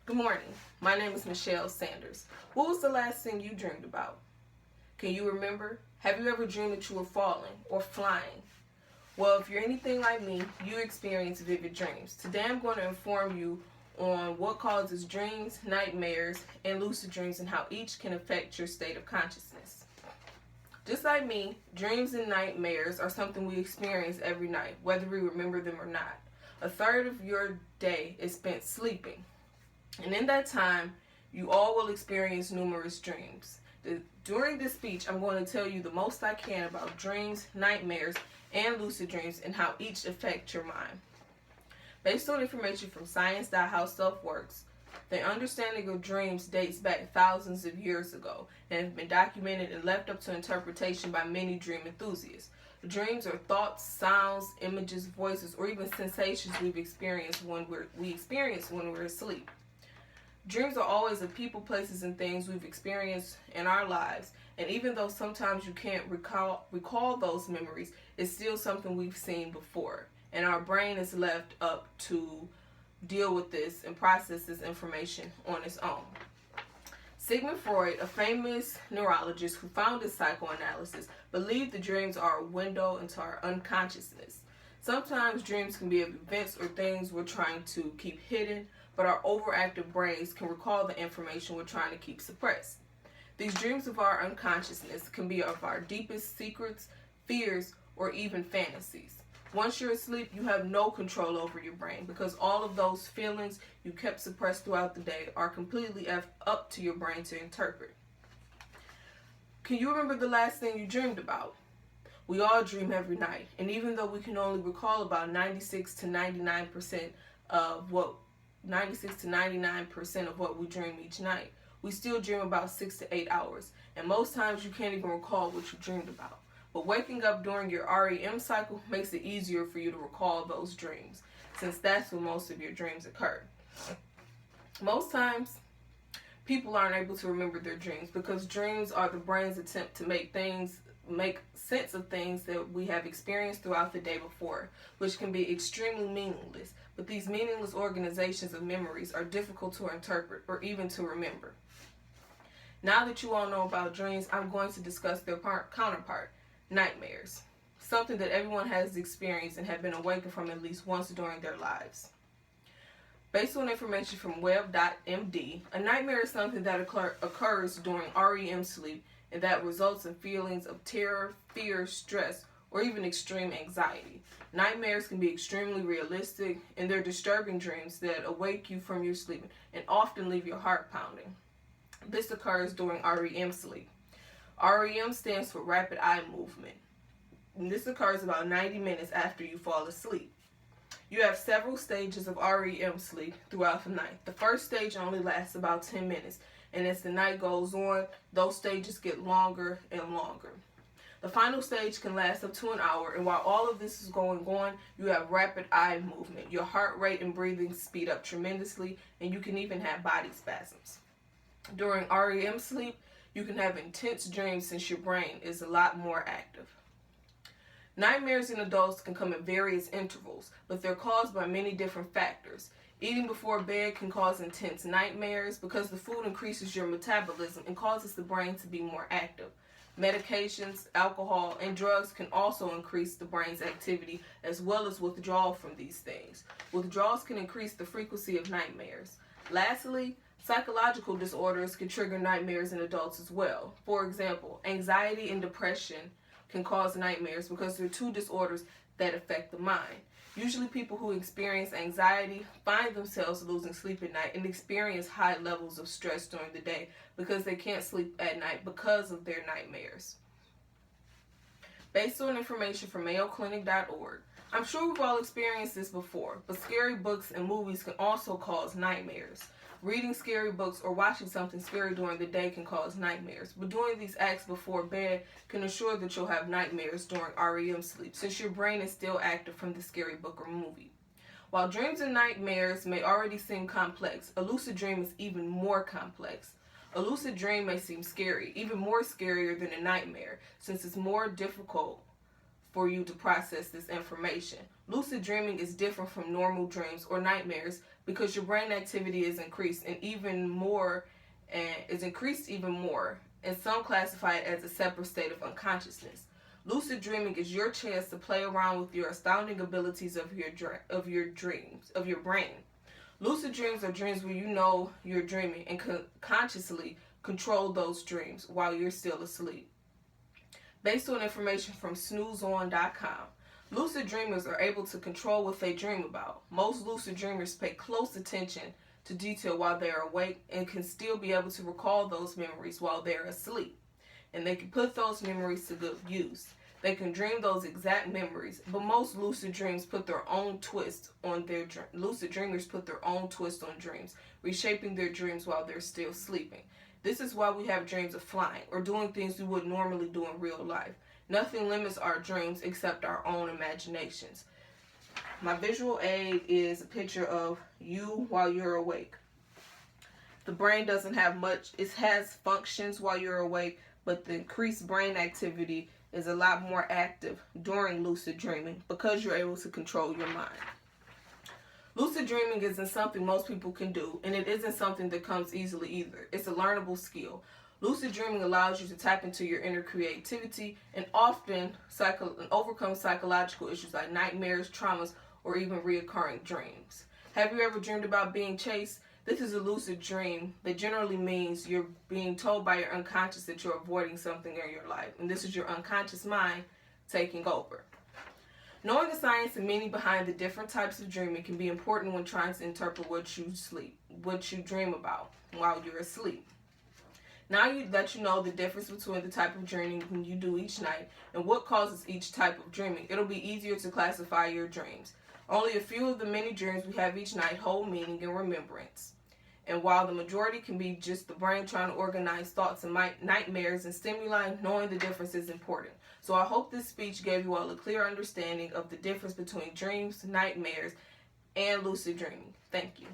Good morning. My name is Michelle Sanders. What was the last thing you dreamed about? Can you remember? Have you ever dreamed that you were falling or flying? Well, if you're anything like me, you experience vivid dreams. Today I'm going to inform you on what causes dreams, nightmares, and lucid dreams and how each can affect your state of consciousness. Just like me, dreams and nightmares are something we experience every night, whether we remember them or not. A third of your day is spent sleeping. And in that time, you all will experience numerous dreams. During this speech, I'm going to tell you the most I can about dreams, nightmares, and lucid dreams and how each affect your mind. Based on information from science.how self works, the understanding of dreams dates back thousands of years ago and have been documented and left up to interpretation by many dream enthusiasts. Dreams are thoughts, sounds, images, voices, or even sensations we experience when we're asleep. Dreams are always of people, places, and things we've experienced in our lives, and even though sometimes you can't recall those memories, it's still something we've seen before, and our brain is left up to deal with this and process this information on its own. Sigmund Freud, a famous neurologist who founded psychoanalysis, believed the dreams are a window into our unconsciousness. Sometimes dreams can be of events or things we're trying to keep hidden, but our overactive brains can recall the information we're trying to keep suppressed. These dreams of our unconsciousness can be of our deepest secrets, fears, or even fantasies. Once you're asleep, you have no control over your brain because all of those feelings you kept suppressed throughout the day are completely up to your brain to interpret. Can you remember the last thing you dreamed about? We all dream every night, and even though we can only recall about 96 to 99% of what we dream each night, we still dream about 6 to 8 hours, and most times you can't even recall what you dreamed about. But waking up during your REM cycle makes it easier for you to recall those dreams, since that's when most of your dreams occur. Most times, people aren't able to remember their dreams because dreams are the brain's attempt to make sense of things that we have experienced throughout the day before, which can be extremely meaningless. But these meaningless organizations of memories are difficult to interpret or even to remember. Now that you all know about dreams, I'm going to discuss their counterpart, nightmares, something that everyone has experienced and have been awakened from at least once during their lives. Based on information from web.md, a nightmare is something that occurs during REM sleep and that results in feelings of terror, fear, stress, or even extreme anxiety. Nightmares can be extremely realistic, and they're disturbing dreams that awake you from your sleep and often leave your heart pounding. This occurs during REM sleep. REM stands for rapid eye movement, and this occurs about 90 minutes after you fall asleep. You have several stages of REM sleep throughout the night. The first stage only lasts about 10 minutes, and as the night goes on, those stages get longer and longer. The final stage can last up to an hour, and while all of this is going on, you have rapid eye movement. Your heart rate and breathing speed up tremendously, and you can even have body spasms. During REM sleep, you can have intense dreams since your brain is a lot more active. Nightmares in adults can come at various intervals, but they're caused by many different factors. Eating before bed can cause intense nightmares because the food increases your metabolism and causes the brain to be more active. Medications, alcohol, and drugs can also increase the brain's activity as well as withdrawal from these things. Withdrawals can increase the frequency of nightmares. Lastly, psychological disorders can trigger nightmares in adults as well. For example, anxiety and depression can cause nightmares because they're two disorders that affect the mind. Usually people who experience anxiety find themselves losing sleep at night and experience high levels of stress during the day because they can't sleep at night because of their nightmares. Based on information from mayoclinic.org, I'm sure we've all experienced this before, but scary books and movies can also cause nightmares. Reading scary books or watching something scary during the day can cause nightmares, but doing these acts before bed can ensure that you'll have nightmares during REM sleep, since your brain is still active from the scary book or movie. While dreams and nightmares may already seem complex, a lucid dream is even more complex. A lucid dream may seem scary, even more scarier than a nightmare, since it's more difficult for you to process this information. Lucid dreaming is different from normal dreams or nightmares because your brain activity is increased even more, and some classify it as a separate state of unconsciousness. Lucid dreaming is your chance to play around with your astounding abilities of your brain. Lucid dreams are dreams where you know you're dreaming and consciously control those dreams while you're still asleep. Based on information from snoozeon.com, lucid dreamers are able to control what they dream about. Most lucid dreamers pay close attention to detail while they are awake and can still be able to recall those memories while they're asleep. And they can put those memories to good use. They can dream those exact memories, but most lucid dreamers put their own twist on dreams, reshaping their dreams while they're still sleeping. This is why we have dreams of flying or doing things we would normally do in real life. Nothing limits our dreams except our own imaginations. My visual aid is a picture of you while you're awake. The brain doesn't have much. It has functions while you're awake, but the increased brain activity is a lot more active during lucid dreaming because you're able to control your mind. Lucid dreaming isn't something most people can do, and it isn't something that comes easily either. It's a learnable skill. Lucid dreaming allows you to tap into your inner creativity and often overcome psychological issues like nightmares, traumas, or even reoccurring dreams. Have you ever dreamed about being chased? This is a lucid dream that generally means you're being told by your unconscious that you're avoiding something in your life, and this is your unconscious mind taking over. Knowing the science and meaning behind the different types of dreaming can be important when trying to interpret what you dream about while you're asleep. Now that you know the difference between the type of dreaming you do each night and what causes each type of dreaming, it'll be easier to classify your dreams. Only a few of the many dreams we have each night hold meaning and remembrance. And while the majority can be just the brain trying to organize thoughts and nightmares and stimuli, knowing the difference is important. So I hope this speech gave you all a clear understanding of the difference between dreams, nightmares, and lucid dreaming. Thank you.